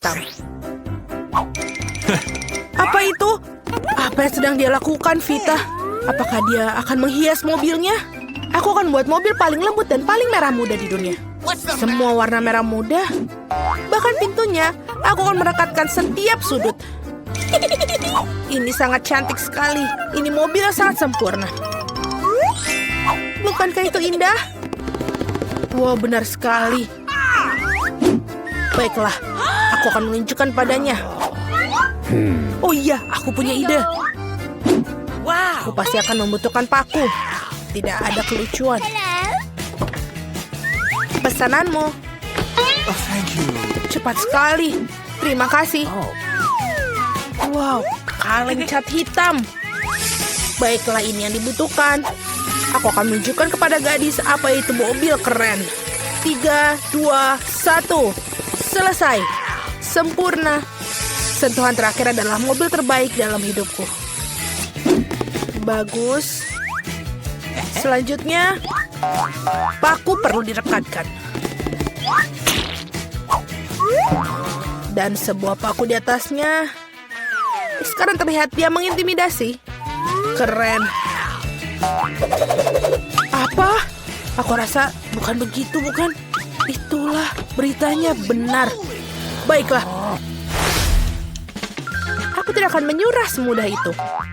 hitam. Apa itu? Apa yang sedang dia lakukan, Vita? Apakah dia akan menghias mobilnya? Aku akan buat mobil paling lembut dan paling merah muda di dunia. Semua warna merah muda. Bahkan pintunya, aku akan merekatkan setiap sudut. Ini sangat cantik sekali. Ini mobil yang sangat sempurna. Bukankah itu indah? Wow, benar sekali. Baiklah, aku akan menunjukkan padanya. Oh iya, aku punya ide. Aku pasti akan membutuhkan paku. Tidak ada kelucuan. Pesananmu. Oh, thank you. Cepat sekali. Terima kasih. Wow, kaleng cat hitam. Baiklah, ini yang dibutuhkan. Aku akan menunjukkan kepada gadis apa itu mobil keren. 3, 2, 1. Selesai. Sempurna. Sentuhan terakhir adalah mobil terbaik dalam hidupku. Bagus. Selanjutnya, paku perlu direkatkan. Dan sebuah paku di atasnya. Sekarang terlihat dia mengintimidasi. Keren. Apa? Aku rasa bukan begitu, bukan? Itulah beritanya benar. Baiklah. Aku tidak akan menyerah semudah itu.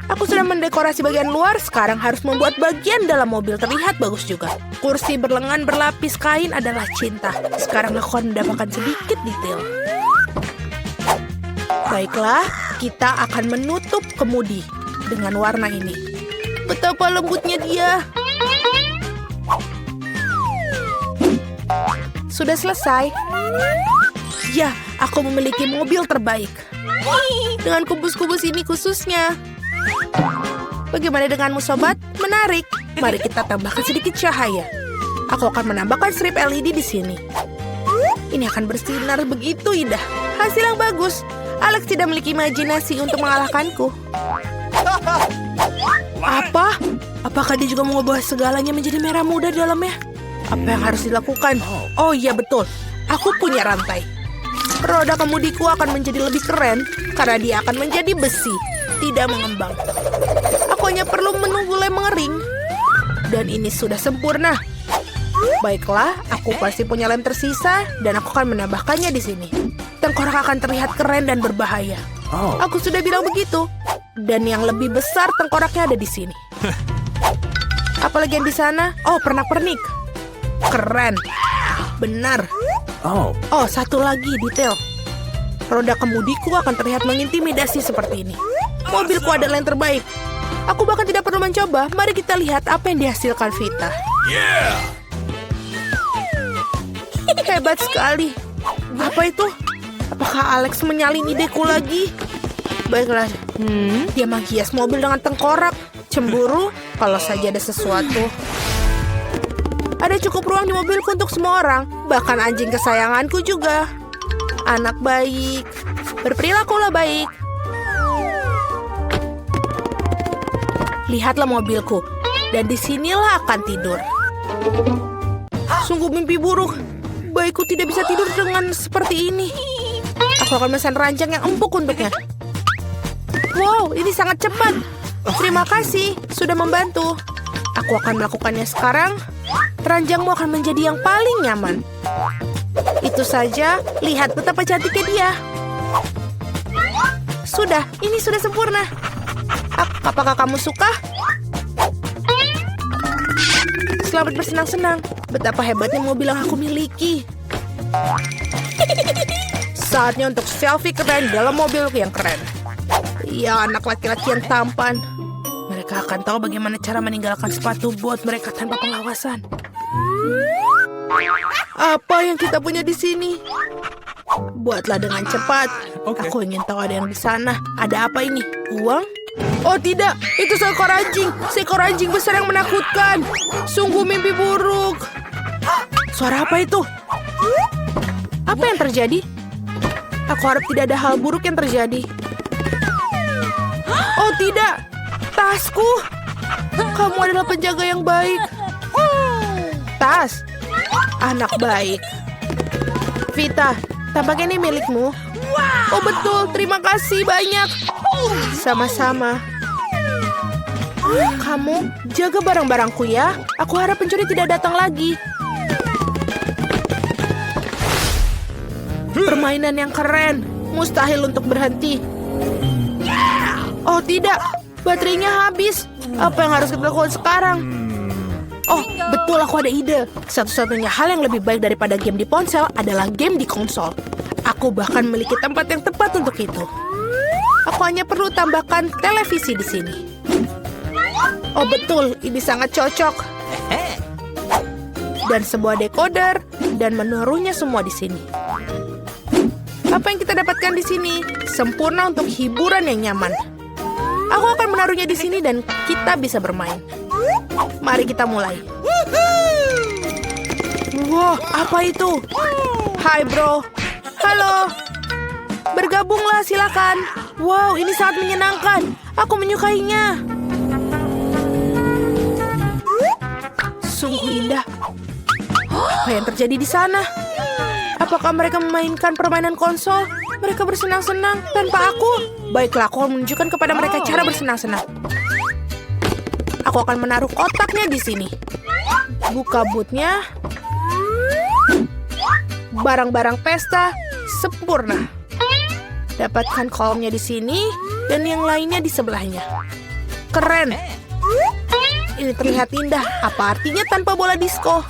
Aku sudah mendekorasi bagian luar, sekarang harus membuat bagian dalam mobil terlihat bagus juga. Kursi berlengan berlapis kain adalah cinta. Sekarang aku akan mendapatkan sedikit detail. Baiklah, kita akan menutup kemudi dengan warna ini. Betapa lembutnya dia. Sudah selesai. Ya, aku memiliki mobil terbaik. Dengan kubus-kubus ini khususnya. Bagaimana denganmu, sobat? Menarik. Mari kita tambahkan sedikit cahaya. Aku akan menambahkan strip LED di sini. Ini akan bersinar begitu indah. Hasil yang bagus. Alex tidak memiliki imajinasi untuk mengalahkanku. Apa? Apakah dia juga mengubah segalanya menjadi merah muda di dalamnya? Apa yang harus dilakukan? Oh iya, betul. Aku punya rantai. Roda kemudiku akan menjadi lebih keren karena dia akan menjadi besi, tidak mengembang. Aku hanya perlu menunggu lem mengering. Dan ini sudah sempurna. Baiklah, aku pasti punya lem tersisa dan aku akan menambahkannya di sini. Tengkorak akan terlihat keren dan berbahaya. Aku sudah bilang begitu. Dan yang lebih besar tengkoraknya ada di sini. Apalagi yang di sana? Oh, pernak-pernik. Keren. Benar. Oh, satu lagi detail. Roda kemudiku akan terlihat mengintimidasi seperti ini. Mobilku adalah yang terbaik. Aku bahkan tidak perlu mencoba. Mari kita lihat apa yang dihasilkan Vita. Hebat sekali. Apa itu? Apakah Alex menyalin ideku lagi? Baiklah. Dia menghias mobil dengan tengkorak. Cemburu? Kalau saja ada sesuatu. Ada cukup ruang di mobilku untuk semua orang. Bahkan anjing kesayanganku juga. Anak baik. Berperilakulah baik. Lihatlah mobilku. Dan disinilah akan tidur. Sungguh mimpi buruk. Baikku tidak bisa tidur dengan seperti ini. Aku akan memesan ranjang yang empuk untuknya. Wow, ini sangat cepat. Terima kasih sudah membantu. Aku akan melakukannya sekarang. Ranjangmu akan menjadi yang paling nyaman. Itu saja, lihat betapa cantiknya dia. Sudah, ini sudah sempurna. Apakah kamu suka? Selamat bersenang-senang. Betapa hebatnya mobil yang aku miliki. Saatnya untuk selfie keren dalam mobil yang keren. Ya, anak laki-laki yang tampan. Mereka akan tahu bagaimana cara meninggalkan sepatu bot mereka tanpa pengawasan. Apa yang kita punya di sini? Buatlah dengan cepat. Aku ingin tahu ada yang di sana. Ada apa ini? Uang? Oh tidak, itu seekor anjing. Seekor anjing besar yang menakutkan. Sungguh mimpi buruk. Suara apa itu? Apa yang terjadi? Aku harap tidak ada hal buruk yang terjadi. Oh tidak, tasku. Kamu adalah penjaga yang baik. Tas, anak baik. Vita, tampaknya ini milikmu. Oh betul, terima kasih banyak. Sama-sama. Kamu jaga barang-barangku ya. Aku harap pencuri tidak datang lagi. Permainan yang keren. Mustahil untuk berhenti. Oh tidak, baterainya habis. Apa yang harus kita lakukan sekarang? Oh, betul, aku ada ide. Satu-satunya hal yang lebih baik daripada game di ponsel adalah game di konsol. Aku bahkan memiliki tempat yang tepat untuk itu. Aku hanya perlu tambahkan televisi di sini. Oh betul, ini sangat cocok. Dan sebuah decoder dan menaruhnya semua di sini. Apa yang kita dapatkan di sini sempurna untuk hiburan yang nyaman. Aku akan menaruhnya di sini dan kita bisa bermain. Mari kita mulai. Wah, apa itu? Hai bro. Halo. Bergabunglah silakan. Wow, ini sangat menyenangkan. Aku menyukainya. Sungguh indah. Apa yang terjadi di sana? Apakah mereka memainkan permainan konsol? Mereka bersenang-senang tanpa aku. Baiklah, aku akan menunjukkan kepada mereka cara bersenang-senang. Aku akan menaruh kotaknya di sini. Buka bootnya. Barang-barang pesta sempurna. Dapatkan kolomnya di sini dan yang lainnya di sebelahnya. Keren. Ini terlihat indah. Apa artinya tanpa bola disco?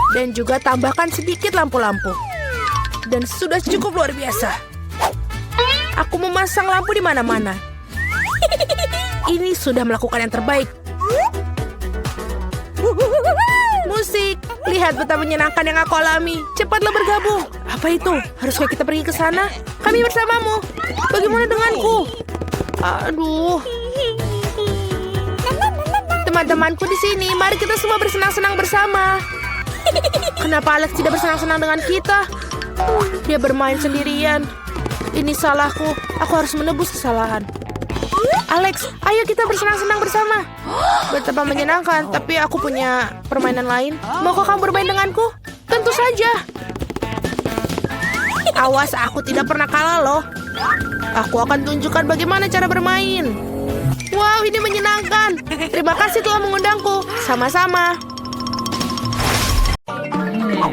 Dan juga tambahkan sedikit lampu-lampu. Dan sudah cukup luar biasa. Aku memasang lampu di mana-mana. Ini sudah melakukan yang terbaik. Musik, lihat betapa menyenangkan yang aku alami. Cepatlah bergabung. Apa itu? Haruskah kita pergi ke sana? Kami bersamamu. Bagaimana denganku? Aduh. Teman-temanku di sini, mari kita semua bersenang-senang bersama. Kenapa Alex tidak bersenang-senang dengan kita? Dia bermain sendirian. Ini salahku. Aku harus menebus kesalahan. Alex, ayo kita bersenang-senang bersama. Betapa menyenangkan, tapi aku punya permainan lain. Maukah kamu bermain denganku? Tentu saja. Awas, aku tidak pernah kalah loh. Aku akan tunjukkan bagaimana cara bermain. Wow, ini menyenangkan. Terima kasih telah mengundangku. Sama-sama.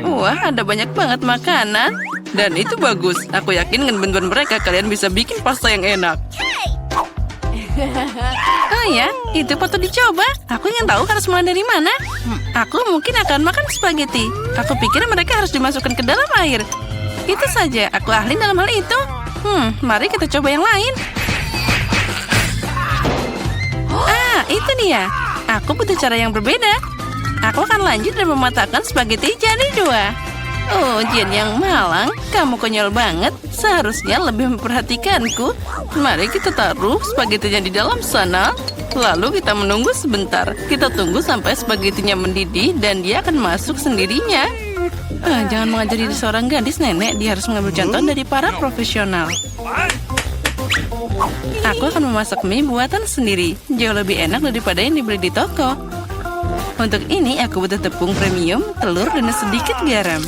Wah, ada banyak banget makanan. Dan itu bagus. Aku yakin dengan bantuan mereka kalian bisa bikin pasta yang enak. Oh ya, itu patut dicoba. Aku ingin tahu harus mulai dari mana. Aku mungkin akan makan spaghetti. Aku pikir mereka harus dimasukkan ke dalam air. Itu saja, aku ahli dalam hal itu. Mari kita coba yang lain. Ah, itu dia. Aku butuh cara yang berbeda. Aku akan lanjut dan mematahkan spaghetti jadi 2. Oh, Jen yang malang, kamu konyol banget. Seharusnya lebih memperhatikanku. Mari kita taruh spagettinya di dalam sana. Lalu kita menunggu sebentar. Kita tunggu sampai spagettinya mendidih dan dia akan masuk sendirinya. Jangan mengajari seorang gadis, nenek. Dia harus mengambil contoh dari para profesional. Aku akan memasak mie buatan sendiri. Jauh lebih enak daripada yang dibeli di toko. Untuk ini aku butuh tepung premium, telur, dan sedikit garam.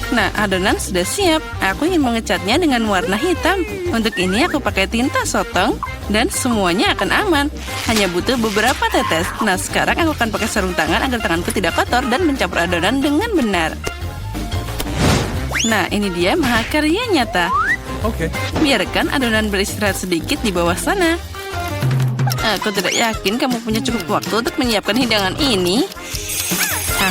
Nah, adonan sudah siap. Aku ingin mengecatnya dengan warna hitam. Untuk ini aku pakai tinta sotong dan semuanya akan aman. Hanya butuh beberapa tetes. Nah, sekarang aku akan pakai sarung tangan agar tanganku tidak kotor dan mencampur adonan dengan benar. Nah, ini dia mahakarya nyata. Okay. Biarkan adonan beristirahat sedikit di bawah sana. Aku tidak yakin kamu punya cukup waktu untuk menyiapkan hidangan ini.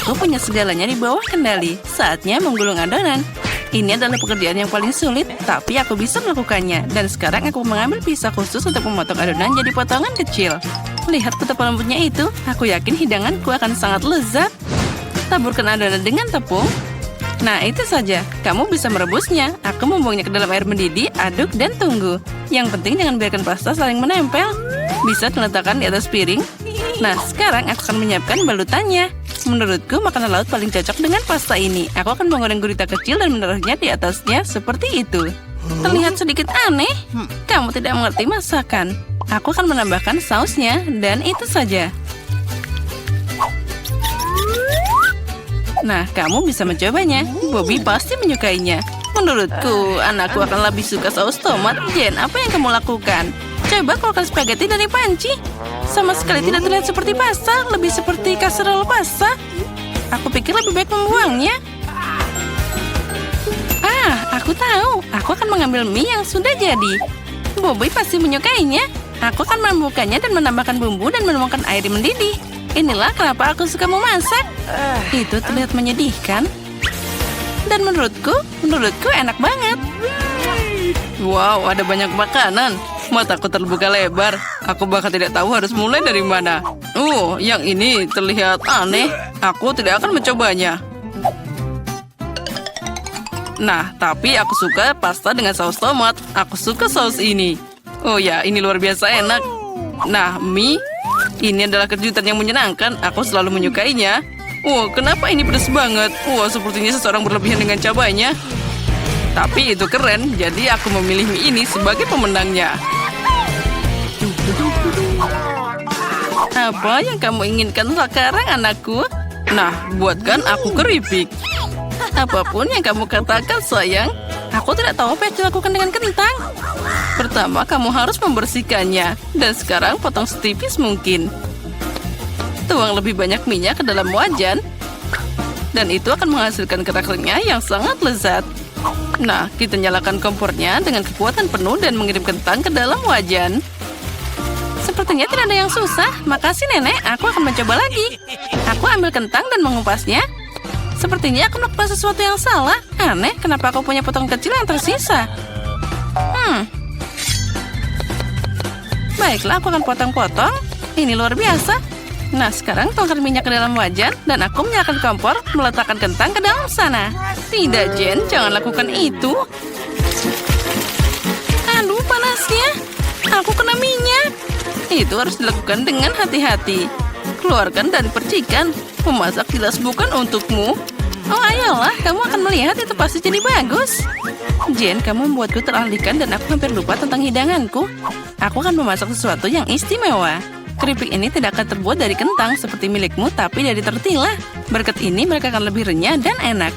Aku punya segalanya di bawah kendali. Saatnya menggulung adonan. Ini adalah pekerjaan yang paling sulit, tapi aku bisa melakukannya. Dan sekarang aku mengambil pisau khusus untuk memotong adonan jadi potongan kecil. Lihat betapa lembutnya itu. Aku yakin hidanganku akan sangat lezat. Taburkan adonan dengan tepung. Nah, itu saja. Kamu bisa merebusnya. Aku membuangnya ke dalam air mendidih, aduk, dan tunggu. Yang penting jangan biarkan pasta saling menempel. Bisa diletakkan di atas piring. Nah, sekarang aku akan menyiapkan balutannya. Menurutku, makanan laut paling cocok dengan pasta ini. Aku akan menggoreng gurita kecil dan menaruhnya di atasnya seperti itu. Terlihat sedikit aneh. Kamu tidak mengerti masakan. Aku akan menambahkan sausnya, dan itu saja. Nah, kamu bisa mencobanya. Bobby pasti menyukainya. Menurutku, anakku akan lebih suka saus tomat. Jen, apa yang kamu lakukan? Coba keluarkan spaghetti dari panci. Sama sekali tidak terlihat seperti pasta, lebih seperti kaserol pasta. Aku pikir lebih baik membuangnya. Aku tahu. Aku akan mengambil mie yang sudah jadi. Bobby pasti menyukainya. Aku akan membukanya dan menambahkan bumbu dan menuangkan air mendidih. Inilah kenapa aku suka memasak. Itu terlihat menyedihkan. Dan menurutku enak banget. Wow, ada banyak makanan. Mataku terbuka lebar. Aku bahkan tidak tahu harus mulai dari mana. Yang ini terlihat aneh. Aku tidak akan mencobanya. Nah, tapi aku suka pasta dengan saus tomat. Aku suka saus ini. Oh ya, ini luar biasa enak. Nah, mie. Ini adalah kejutan yang menyenangkan. Aku selalu menyukainya. Kenapa ini pedas banget? Sepertinya seseorang berlebihan dengan cabainya. Tapi itu keren, jadi aku memilih mie ini sebagai pemenangnya. Apa yang kamu inginkan sekarang, anakku? Nah, buatkan aku keripik. Apapun yang kamu katakan, sayang. Aku tidak tahu apa yang dilakukan dengan kentang. Pertama, kamu harus membersihkannya. Dan sekarang potong setipis mungkin. Tuang lebih banyak minyak ke dalam wajan. Dan itu akan menghasilkan kerak renyah yang sangat lezat. Nah, kita nyalakan kompornya dengan kekuatan penuh dan mengirim kentang ke dalam wajan. Sepertinya tidak ada yang susah. Makasih, Nenek. Aku akan mencoba lagi. Aku ambil kentang dan mengupasnya. Sepertinya aku melakukan sesuatu yang salah. Aneh, kenapa aku punya potongan kecil yang tersisa? Baiklah, aku akan potong-potong. Ini luar biasa. Nah, sekarang tuangkan minyak ke dalam wajan. Dan aku menyalakan kompor, meletakkan kentang ke dalam sana. Tidak, Jen. Jangan lakukan itu. Aduh, panasnya. Aku kena minyak. Itu harus dilakukan dengan hati-hati. Keluarkan dan percikan. Memasak jelas bukan untukmu. Ayolah, kamu akan melihat itu pasti jadi bagus. Jen, kamu membuatku teralihkan dan aku hampir lupa tentang hidanganku. Aku akan memasak sesuatu yang istimewa. Keripik ini tidak akan terbuat dari kentang seperti milikmu, tapi dari tortilla. Berkat ini mereka akan lebih renyah dan enak.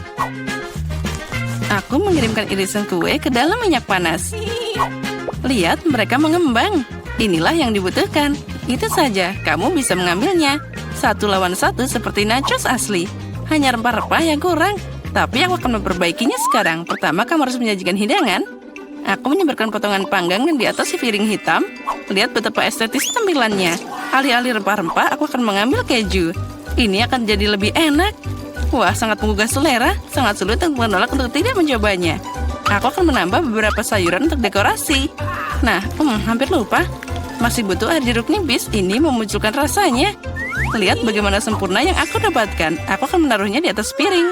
Aku mengirimkan irisan kue ke dalam minyak panas. Lihat, mereka mengembang. Inilah yang dibutuhkan. Itu saja, kamu bisa mengambilnya. 1 lawan 1 seperti nachos asli. Hanya rempah-rempah yang kurang. Tapi aku akan memperbaikinya sekarang. Pertama, kamu harus menyajikan hidangan. Aku menyebarkan potongan panggang di atas si piring hitam. Lihat betapa estetis tampilannya. Alih-alih rempah-rempah, aku akan mengambil keju. Ini akan jadi lebih enak. Wah, sangat menggugah selera. Sangat sulit untuk menolak untuk tidak mencobanya. Aku akan menambah beberapa sayuran untuk dekorasi. Nah, hampir lupa. Masih butuh air jeruk nipis. Ini memunculkan rasanya. Lihat bagaimana sempurna yang aku dapatkan. Aku akan menaruhnya di atas piring.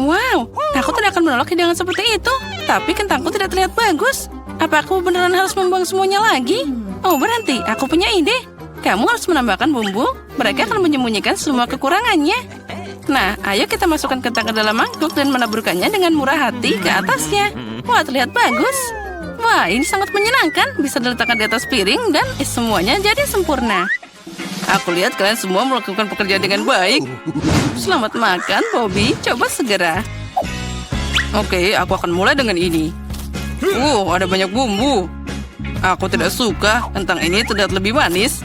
Wow, aku tidak akan menolak hidangan seperti itu. Tapi kentangku tidak terlihat bagus. Apa aku beneran harus membuang semuanya lagi? Berhenti, aku punya ide. Kamu harus menambahkan bumbu. Mereka akan menyembunyikan semua kekurangannya. Nah, ayo kita masukkan kentang ke dalam mangkuk dan menaburkannya dengan murah hati ke atasnya. Wah, terlihat bagus. Wah, ini sangat menyenangkan. Bisa diletakkan di atas piring dan semuanya jadi sempurna. Aku lihat kalian semua melakukan pekerjaan dengan baik. Selamat makan, Bobby. Coba segera. Oke, aku akan mulai dengan ini. Ada banyak bumbu. Aku tidak suka. Kentang ini terlihat lebih manis.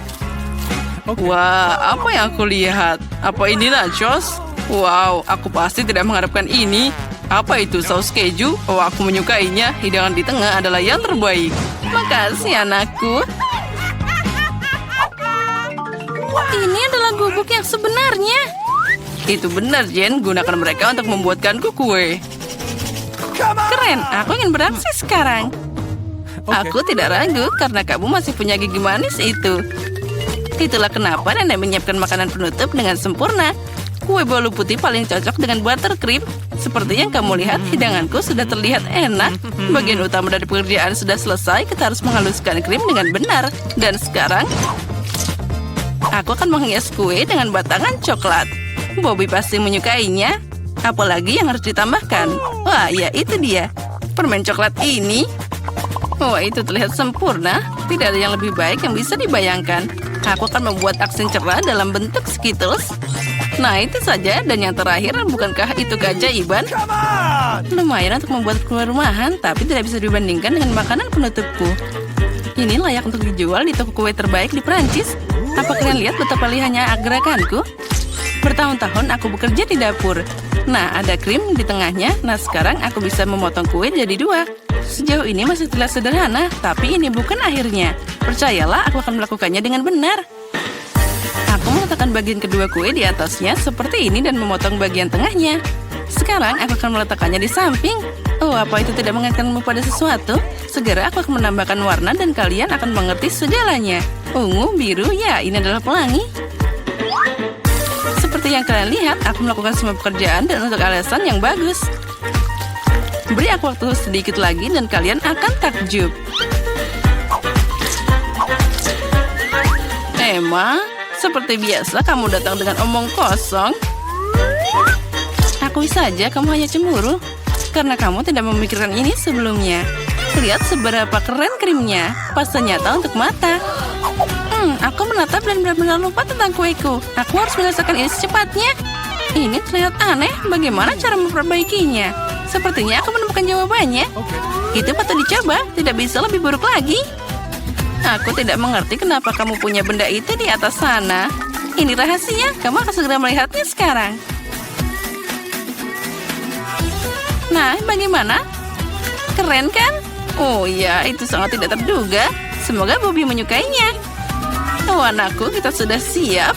Wah, apa yang aku lihat? Apa ini nachos? Wow, aku pasti tidak mengharapkan ini. Apa itu saus keju? Aku menyukainya. Hidangan di tengah adalah yang terbaik. Makasih, anakku. Ini adalah gubuk yang sebenarnya. Itu benar, Jen. Gunakan mereka untuk membuatkanku kue. Keren, aku ingin beraksi sekarang. Aku tidak ragu karena kamu masih punya gigi manis itu. Itulah kenapa Nenek menyiapkan makanan penutup dengan sempurna. Kue bolu putih paling cocok dengan buttercream. Seperti yang kamu lihat, hidanganku sudah terlihat enak. Bagian utama dari pekerjaan sudah selesai. Kita harus menghaluskan krim dengan benar. Dan sekarang, aku akan menghias kue dengan batangan coklat. Bobby pasti menyukainya. Apalagi yang harus ditambahkan? Wah, ya itu dia. Permen coklat ini. Wah, itu terlihat sempurna. Tidak ada yang lebih baik yang bisa dibayangkan. Aku akan membuat aksen cerah dalam bentuk Skittles. Nah, itu saja. Dan yang terakhir, bukankah itu keajaiban? Come on! Lumayan untuk membuat kue rumahan, tapi tidak bisa dibandingkan dengan makanan penutupku. Ini layak untuk dijual di toko kue terbaik di Prancis. Apa kalian lihat betapa lihatnya gerakanku? Bertahun-tahun aku bekerja di dapur. Nah, ada krim di tengahnya. Nah, sekarang aku bisa memotong kue jadi 2. Sejauh ini masih terlihat sederhana, tapi ini bukan akhirnya. Percayalah, aku akan melakukannya dengan benar. Aku meletakkan bagian kedua kue di atasnya seperti ini dan memotong bagian tengahnya. Sekarang aku akan meletakkannya di samping. Oh, apa itu tidak mengingatkanmu pada sesuatu? Segera aku akan menambahkan warna dan kalian akan mengerti segalanya. Ungu, biru, ya ini adalah pelangi. Seperti yang kalian lihat, aku melakukan semua pekerjaan dan untuk alasan yang bagus. Beri aku waktu sedikit lagi dan kalian akan takjub. Emma, seperti biasa kamu datang dengan omong kosong. Akui saja kamu hanya cemburu karena kamu tidak memikirkan ini sebelumnya. Lihat seberapa keren krimnya, pasta nyata untuk mata. Aku menatap dan benar-benar lupa tentang kueku. Aku harus menyelesaikan ini secepatnya. Ini terlihat aneh, bagaimana cara memperbaikinya? Sepertinya aku menemukan jawabannya. Itu patut dicoba, tidak bisa lebih buruk lagi. Aku tidak mengerti kenapa kamu punya benda itu di atas sana. Ini rahasia, kamu akan segera melihatnya sekarang. Nah, bagaimana? Keren kan? Oh ya, itu sangat tidak terduga. Semoga Bobby menyukainya. Oh anakku, kita sudah siap.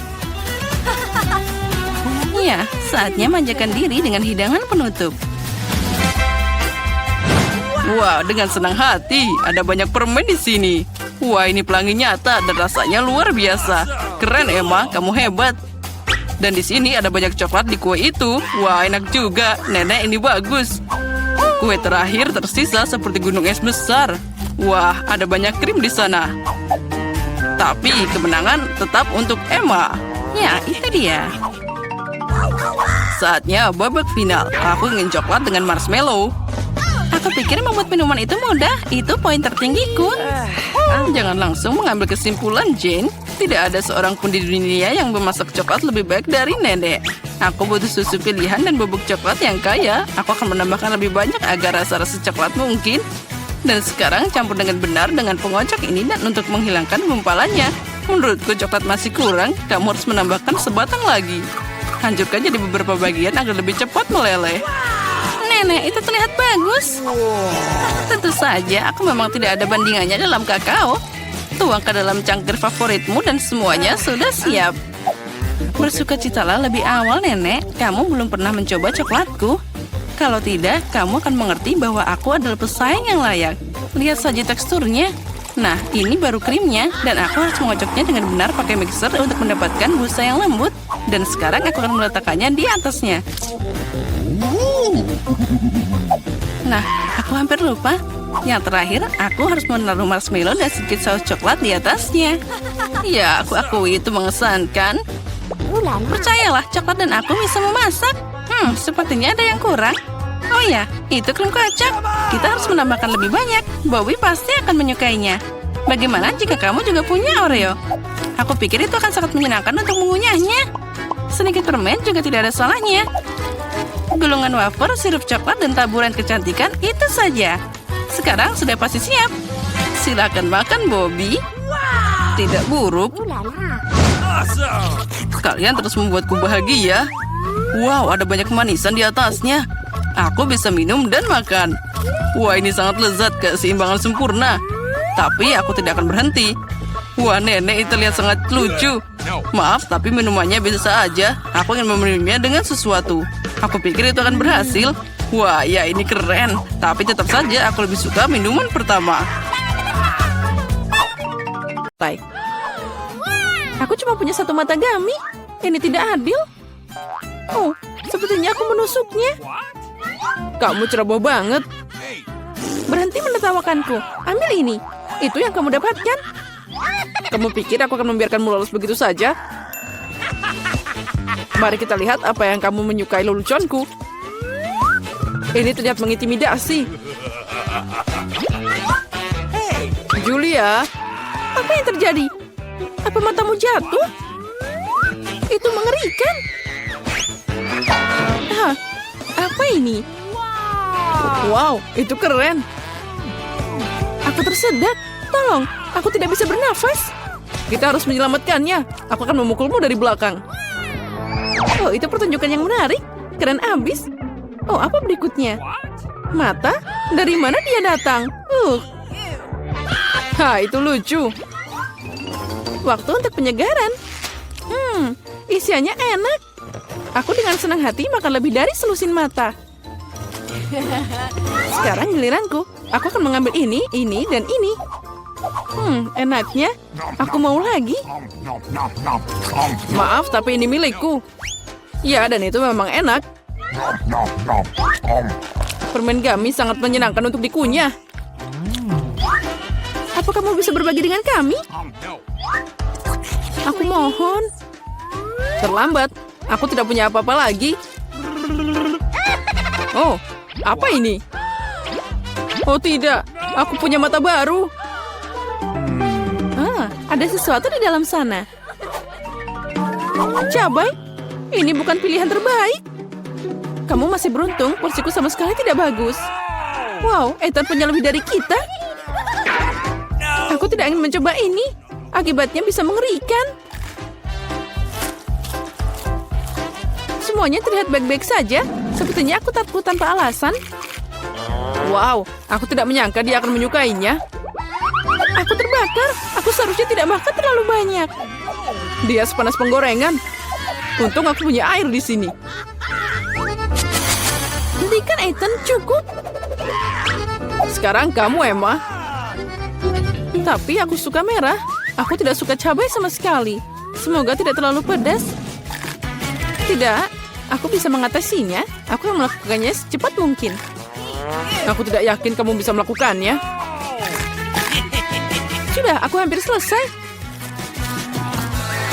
Ya, saatnya manjakan diri dengan hidangan penutup. Wah, dengan senang hati, ada banyak permen di sini. Wah, ini pelangi nyata dan rasanya luar biasa. Keren Emma, kamu hebat. Dan di sini ada banyak coklat di kue itu. Wah, enak juga. Nenek, ini bagus. Kue terakhir tersisa seperti gunung es besar. Wah, ada banyak krim di sana. Tapi kemenangan tetap untuk Emma. Ya, itu dia. Saatnya babak final. Aku ingin coklat dengan marshmallow. Aku pikir membuat minuman itu mudah. Itu poin tertinggiku. Jangan langsung mengambil kesimpulan, Jane. Tidak ada seorang pun di dunia yang memasak coklat lebih baik dari nenek. Aku butuh susu pilihan dan bubuk coklat yang kaya. Aku akan menambahkan lebih banyak agar rasa-rasa coklat mungkin. Dan sekarang campur dengan benar dengan pengocok ini dan untuk menghilangkan gumpalannya. Menurutku coklat masih kurang. Kamu harus menambahkan sebatang lagi. Hancurkan jadi beberapa bagian agar lebih cepat meleleh. Nenek, itu terlihat bagus. Tentu saja, aku memang tidak ada bandingannya dalam kakao. Tuang ke dalam cangkir favoritmu dan semuanya sudah siap. Bersukacitalah lebih awal, Nenek. Kamu belum pernah mencoba coklatku. Kalau tidak, kamu akan mengerti bahwa aku adalah pesaing yang layak. Lihat saja teksturnya. Nah, ini baru krimnya. Dan aku harus mengocoknya dengan benar pakai mixer untuk mendapatkan busa yang lembut. Dan sekarang aku akan meletakkannya di atasnya. Nah, aku hampir lupa. Yang terakhir, aku harus menaruh marshmallow dan sedikit saus coklat di atasnya. Ya, aku akui itu mengesankan. Percayalah, coklat dan aku bisa memasak. Sepertinya ada yang kurang. Oh ya, itu krim kocok. Kita harus menambahkan lebih banyak. Bobby pasti akan menyukainya. Bagaimana jika kamu juga punya Oreo? Aku pikir itu akan sangat menyenangkan untuk mengunyahnya. Sedikit permen juga tidak ada salahnya. Gulungan wafer, sirup coklat, dan taburan kecantikan, itu saja. Sekarang sudah pasti siap. Silakan makan, Bobby. Tidak buruk. Kalian terus membuatku bahagia. Wow, ada banyak kemanisan di atasnya. Aku bisa minum dan makan. Wah, ini sangat lezat, keseimbangan sempurna. Tapi aku tidak akan berhenti. Wah, nenek itu terlihat sangat lucu. Maaf, tapi minumannya biasa aja. Aku ingin meminumnya dengan sesuatu. Aku pikir itu akan berhasil. Wah, ya ini keren. Tapi tetap saja aku lebih suka minuman pertama. Baik. Aku cuma punya satu mata gami. Ini tidak adil. Oh, sepertinya aku menusuknya. Kamu ceroboh banget. Berhenti menertawakanku. Ambil ini. Itu yang kamu dapatkan. Kamu pikir aku akan membiarkanmu lolos begitu saja? Mari kita lihat apa yang kamu menyukai leluconku. Ini terlihat mengintimidasi. Julia, apa yang terjadi? Apa matamu jatuh? Itu mengerikan. ini. Wow, itu keren. Aku tersedak. Tolong, aku tidak bisa bernafas. Kita harus menyelamatkannya. Aku akan memukulmu dari belakang. Oh, itu pertunjukan yang menarik. Keren abis. Oh, apa berikutnya? Mata? Dari mana dia datang? Itu lucu. Waktu untuk penyegaran. Isiannya enak. Aku dengan senang hati makan lebih dari selusin mata. Sekarang giliranku. Aku akan mengambil ini, dan ini. Enaknya. Aku mau lagi. Maaf, tapi ini milikku. Ya, dan itu memang enak. Permen gummy sangat menyenangkan untuk dikunyah. Apa kamu bisa berbagi dengan kami? Aku mohon. Terlambat. Aku tidak punya apa-apa lagi. Oh, apa ini? Oh tidak, aku punya mata baru. Ada sesuatu di dalam sana. Cabai, ini bukan pilihan terbaik. Kamu masih beruntung, porsiku sama sekali tidak bagus. Wow, Ethan punya lebih dari kita. Aku tidak ingin mencoba ini. Akibatnya bisa mengerikan. Semuanya terlihat baik-baik saja. Sepertinya aku takut tanpa alasan. Wow, aku tidak menyangka dia akan menyukainya. Aku terbakar. Aku seharusnya tidak makan terlalu banyak. Dia sepanas penggorengan. Untung aku punya air di sini. Hentikan, Ethan, cukup. Sekarang kamu, Emma. Tapi aku suka merah. Aku tidak suka cabai sama sekali. Semoga tidak terlalu pedas. Tidak, aku bisa mengatasinya. Aku akan melakukannya secepat mungkin. Aku tidak yakin kamu bisa melakukannya. Sudah, aku hampir selesai.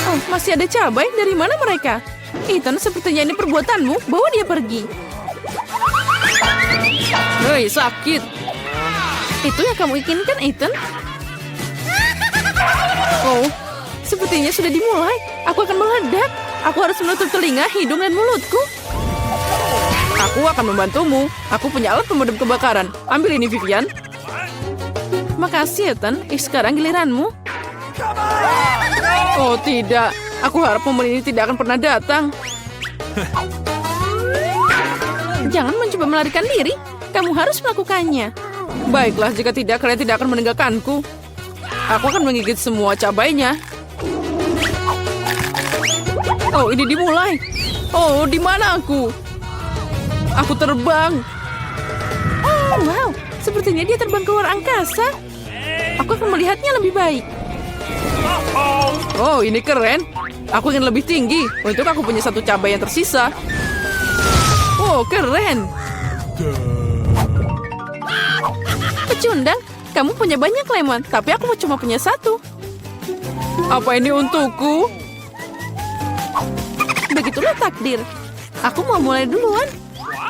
Oh, masih ada cabai. Dari mana mereka? Ethan, sepertinya ini perbuatanmu. Bawa dia pergi. Hei, sakit. Itu yang kamu inginkan, Ethan? Oh, sepertinya sudah dimulai. Aku akan meledak. Aku harus menutup telinga, hidung, dan mulutku. Aku akan membantumu. Aku punya alat pemadam kebakaran. Ambil ini, Vivian. Makasih, Ethan. Sekarang giliranmu. Oh, tidak. Aku harap momen ini tidak akan pernah datang. Jangan mencoba melarikan diri. Kamu harus melakukannya. Baiklah, jika tidak, kalian tidak akan meninggalkanku. Aku akan menggigit semua cabainya. Oh, ini dimulai. Oh, di mana aku? Aku terbang. Oh, wow. Sepertinya dia terbang ke luar angkasa. Aku akan melihatnya lebih baik. Oh, ini keren. Aku ingin lebih tinggi. Untuk aku punya satu cabai yang tersisa. Oh, keren. Pecundang, kamu punya banyak lemon, tapi aku cuma punya satu. Apa ini untukku? Begitulah takdir. Aku mau mulai duluan.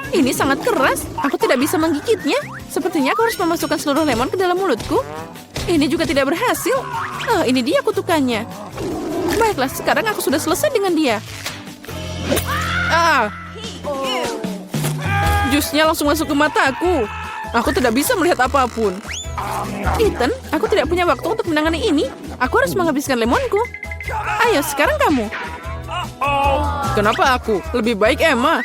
Ini sangat keras. Aku tidak bisa menggigitnya. Sepertinya aku harus memasukkan seluruh lemon ke dalam mulutku. Ini juga tidak berhasil. Ini dia kutukannya. Baiklah, sekarang aku sudah selesai dengan dia. Jusnya langsung masuk ke mataku. Aku tidak bisa melihat apapun. Ethan, aku tidak punya waktu untuk menangani ini. Aku harus menghabiskan lemonku. Ayo, sekarang kamu. Kenapa aku? Lebih baik Emma.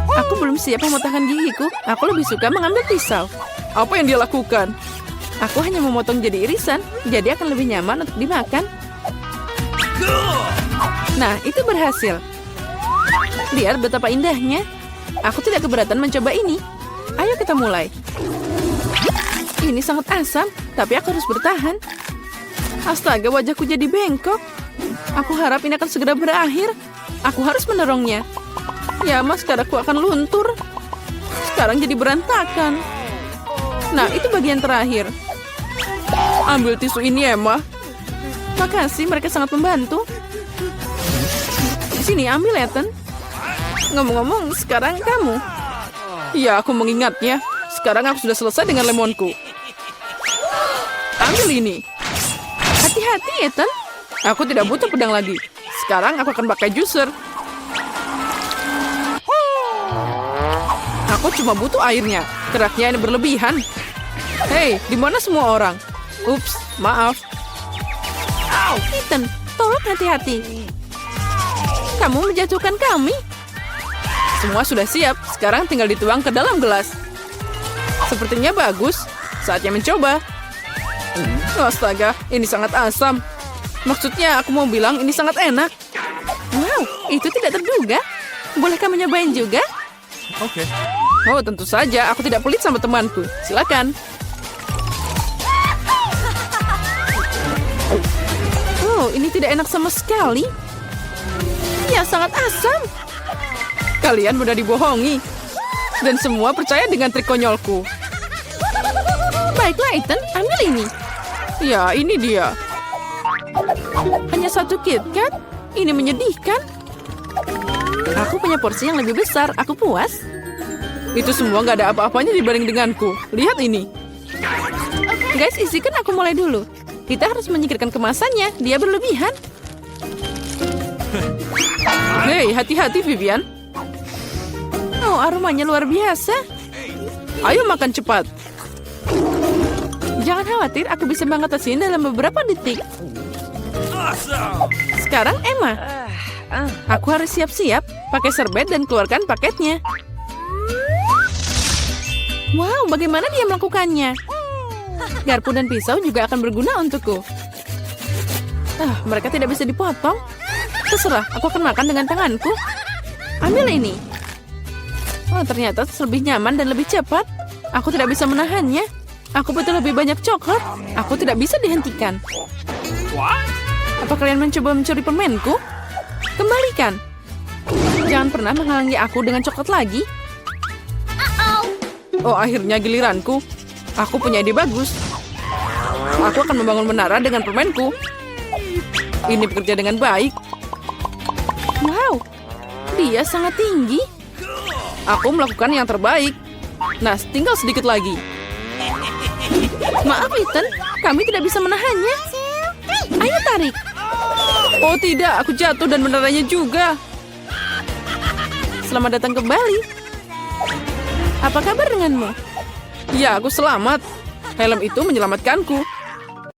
Aku belum siap memotongkan gigiku. Aku lebih suka mengambil pisau. Apa yang dia lakukan? Aku hanya memotong jadi irisan, jadi akan lebih nyaman untuk dimakan. Nah, itu berhasil. Lihat betapa indahnya. Aku tidak keberatan mencoba ini. Ayo kita mulai. Ini sangat asam, tapi aku harus bertahan. Astaga, wajahku jadi bengkok. Aku harap ini akan segera berakhir. Aku harus mendorongnya. Ya, maskarku akan luntur. Sekarang jadi berantakan. Nah, itu bagian terakhir. Ambil tisu ini, Emma. Makasih, mereka sangat membantu. Sini, ambil, Ethan. Ngomong-ngomong, sekarang kamu. Iya, aku mengingatnya. Sekarang aku sudah selesai dengan lemonku. Ambil ini. Hati-hati, Ethan. Aku tidak butuh pedang lagi. Sekarang aku akan pakai juicer. Aku cuma butuh airnya. Keraknya ini berlebihan. Hei, di mana semua orang? Ups, maaf. Ethan, tolong hati-hati. Kamu menjatuhkan kami. Semua sudah siap. Sekarang tinggal dituang ke dalam gelas. Sepertinya bagus. Saatnya mencoba. Astaga, ini sangat asam. Maksudnya aku mau bilang ini sangat enak. Wow, itu tidak terduga. Bolehkah menyobain juga? Okay. Oh, tentu saja. Aku tidak pelit sama temanku. Silakan. Oh, ini tidak enak sama sekali. Ya, sangat asam. Kalian mudah dibohongi. Dan semua percaya dengan trik konyolku. Baiklah, Ethan, ambil ini. Ya, ini dia. Hanya satu KitKat? Ini menyedihkan. Aku punya porsi yang lebih besar. Aku puas. Itu semua nggak ada apa-apanya dibanding denganku. Lihat ini. Guys, izinkan aku mulai dulu. Kita harus menyingkirkan kemasannya. Dia berlebihan. Hei, hati-hati Vivian. Oh, aromanya luar biasa. Ayo makan cepat. Jangan khawatir, aku bisa mengatasinya dalam beberapa detik. Sekarang Emma. Aku harus siap-siap. Pakai serbet dan keluarkan paketnya. Wow, bagaimana dia melakukannya? Garpu dan pisau juga akan berguna untukku. Mereka tidak bisa dipotong. Terserah, aku akan makan dengan tanganku. Ambil ini. Oh, ternyata lebih nyaman dan lebih cepat. Aku tidak bisa menahannya. Aku butuh lebih banyak coklat. Aku tidak bisa dihentikan. Apa kalian mencoba mencuri permenku? Kembalikan. Jangan pernah menghalangi aku dengan coklat lagi. Oh, akhirnya giliranku. Aku punya ide bagus. Aku akan membangun menara dengan permenku. Ini bekerja dengan baik. Wow, dia sangat tinggi. Aku melakukan yang terbaik. Nah, tinggal sedikit lagi. Maaf, Ethan. Kami tidak bisa menahannya. Ayo tarik. Oh tidak, aku jatuh dan menerannya juga. Selamat datang kembali. Apa kabar denganmu? Ya, aku selamat. Helm itu menyelamatkanku.